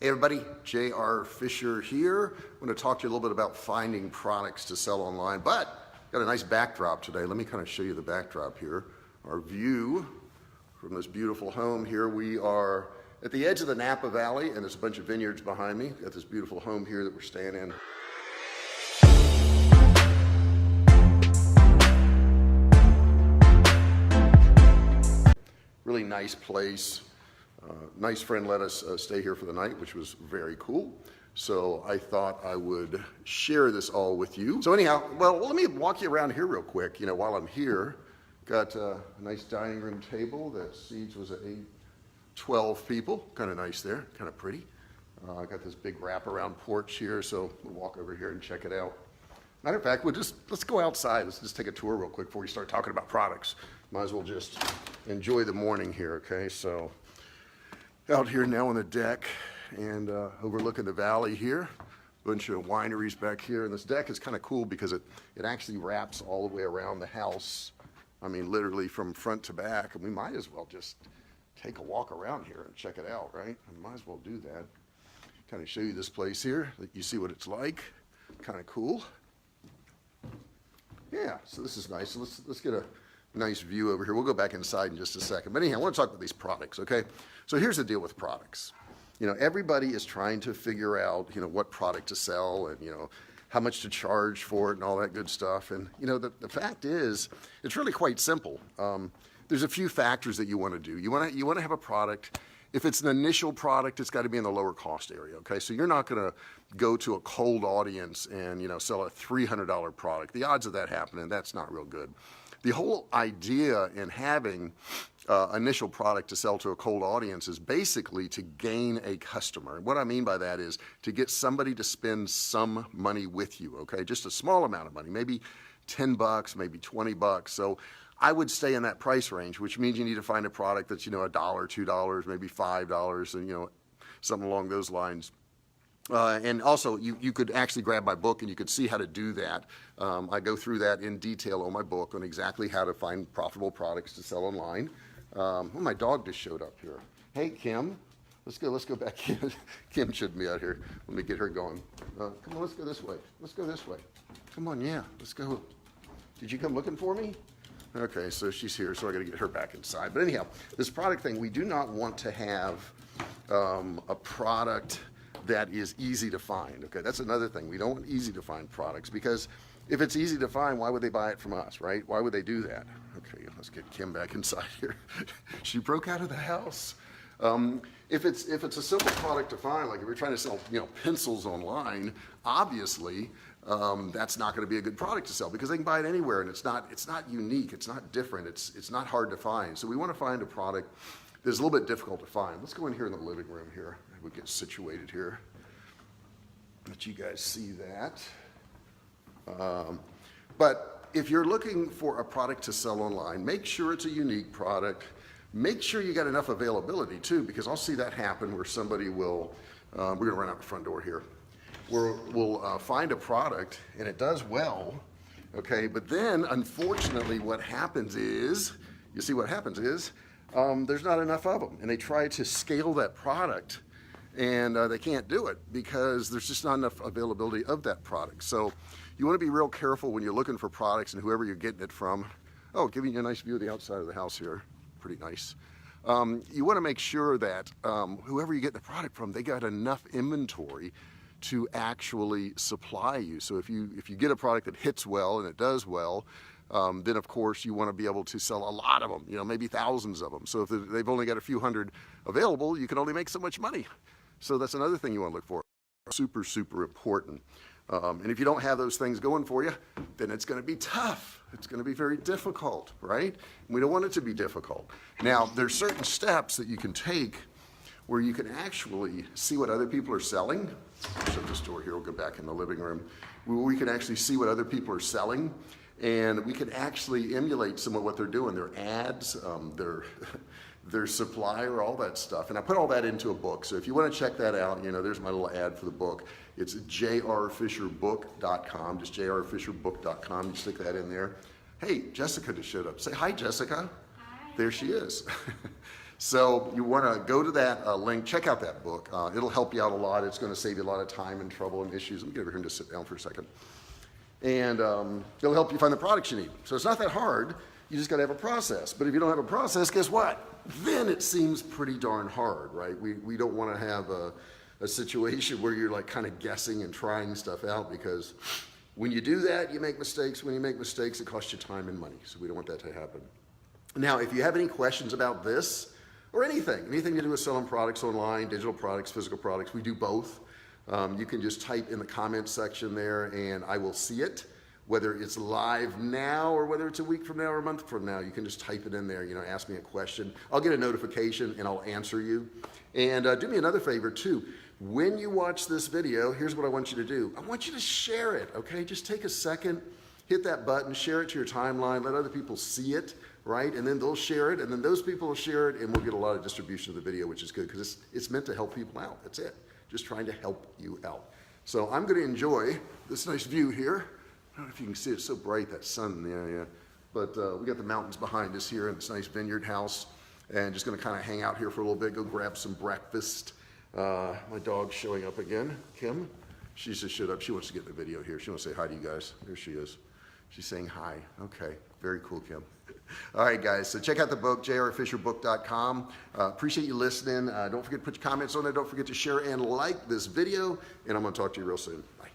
Hey everybody, J.R. Fisher here. I'm going to talk to you a little bit about finding products to sell online, but got a nice backdrop today. Let me kind of show you the backdrop here. Our view from this beautiful home here. We are at the edge of the Napa Valley, and there's a bunch of vineyards behind me. Got this beautiful home here that we're staying in. Really nice place. Nice friend let us stay here for the night, which was very cool. So I thought I would share this all with you. So anyhow, well, let me walk you around here real quick. You know, while I'm here, got a nice dining room table that seats was 12 people. Kind of nice there, kind of pretty. I got this big wraparound porch here, so we'll walk over here and check it out. Matter of fact, let's go outside. Let's just take a tour real quick before we start talking about products. Might as well just enjoy the morning here, okay? So out here now on the deck and overlooking the valley here. Bunch of wineries back here. And this deck is kind of cool because it actually wraps all the way around the house. I mean, literally from front to back. And we might as well just take a walk around here and check it out, right? I might as well do that. Kind of show you this place here, that you see what it's like. Kind of cool. Yeah, so this is nice. So let's get a nice view over here. We'll go back inside in just a second. But anyhow, I want to talk about these products, okay? So here's the deal with products. You know, everybody is trying to figure out, you know, what product to sell and, you know, how much to charge for it and all that good stuff. And, you know, the fact is, it's really quite simple. There's a few factors that you want to do. You want to have a product. If it's an initial product, it's got to be in the lower cost area, okay? So you're not going to go to a cold audience and, you know, sell a $300 product. The odds of that happening, that's not real good. The whole idea in having initial product to sell to a cold audience is basically to gain a customer. And what I mean by that is to get somebody to spend some money with you, okay? Just a small amount of money, maybe 10 bucks, maybe 20 bucks. So I would stay in that price range, which means you need to find a product that's, you know, $1, $2, maybe $5, and, you know, something along those lines. And also, you could actually grab my book and you could see how to do that. I go through that in detail on my book on exactly how to find profitable products to sell online. Oh, my dog just showed up here. Hey, Kim. Let's go back. Kim shouldn't be out here. Let me get her going. Come on, let's go this way. Let's go this way. Come on, yeah, let's go. Did you come looking for me? Okay, so she's here, so I got to get her back inside. But anyhow, this product thing, we do not want to have a product that is easy to find. Okay, that's another thing. We don't want easy to find products because if it's easy to find, why would they buy it from us, right? Why would they do that? Okay, let's get Kim back inside here. She broke out of the house. If it's a simple product to find, like if you're trying to sell, you know, pencils online, obviously that's not going to be a good product to sell because they can buy it anywhere and it's not unique, it's not different, it's not hard to find. So we want to find a product that's a little bit difficult to find. Let's go in here in the living room here. We'll get situated here. Let you guys see that. But if you're looking for a product to sell online, make sure it's a unique product. Make sure you got enough availability too, because I'll see that happen where somebody will, we're gonna run out the front door here, where we'll find a product and it does well, okay, but then unfortunately what happens is, you see what happens is, there's not enough of them and they try to scale that product and they can't do it because there's just not enough availability of that product. So you want to be real careful when you're looking for products and whoever you're getting it from. Oh, giving you a nice view of the outside of the house here. Pretty nice. You want to make sure that whoever you get the product from, they got enough inventory to actually supply you. So if you get a product that hits well and it does well, then of course you want to be able to sell a lot of them, you know, maybe thousands of them. So if they've only got a few hundred available, you can only make so much money. So that's another thing you want to look for. Super, super important. And if you don't have those things going for you, then it's going to be tough. It's going to be very difficult, right? We don't want it to be difficult. Now, there's certain steps that you can take where you can actually see what other people are selling. Shut this door here, we'll go back in the living room. Where we can actually see what other people are selling and we can actually emulate some of what they're doing, their ads, their supplier, all that stuff. And I put all that into a book. So if you want to check that out, you know, there's my little ad for the book. It's jrfisherbook.com, just jrfisherbook.com. You stick that in there. Hey, Jessica just showed up. Say hi, Jessica. Hi. There she is. So you want to go to that link, check out that book. It'll help you out a lot. It's going to save you a lot of time and trouble and issues. Let me get over here and just sit down for a second. And it'll help you find the products you need. So it's not that hard. You just got to have a process. But if you don't have a process, guess what? Then it seems pretty darn hard, right? We don't want to have a situation where you're like kind of guessing and trying stuff out, because when you do that, you make mistakes. When you make mistakes, it costs you time and money. So we don't want that to happen. Now, if you have any questions about this, or anything to do with selling products online, digital products, physical products, we do both. You can just type in the comments section there and I will see it. Whether it's live now or whether it's a week from now or a month from now, you can just type it in there, ask me a question. I'll get a notification and I'll answer you. And do me another favor too. When you watch this video, here's what I want you to do. I want you to share it, okay? Just take a second, hit that button, share it to your timeline, let other people see it, right? And then they'll share it, and then those people will share it, and we'll get a lot of distribution of the video, which is good, because it's meant to help people out. That's it. Just trying to help you out. So I'm going to enjoy this nice view here. I don't know if you can see it. It's so bright, that sun there, yeah. But we got the mountains behind us here in this nice vineyard house, and just going to kind of hang out here for a little bit, go grab some breakfast. My dog's showing up again, Kim. She's just showed up. She wants to get in the video here. She wants to say hi to you guys. There she is. She's saying hi. Okay, very cool, Kim. All right, guys, so check out the book, jrfisherbook.com. Appreciate you listening. Don't forget to put your comments on there. Don't forget to share and like this video, and I'm going to talk to you real soon. Bye.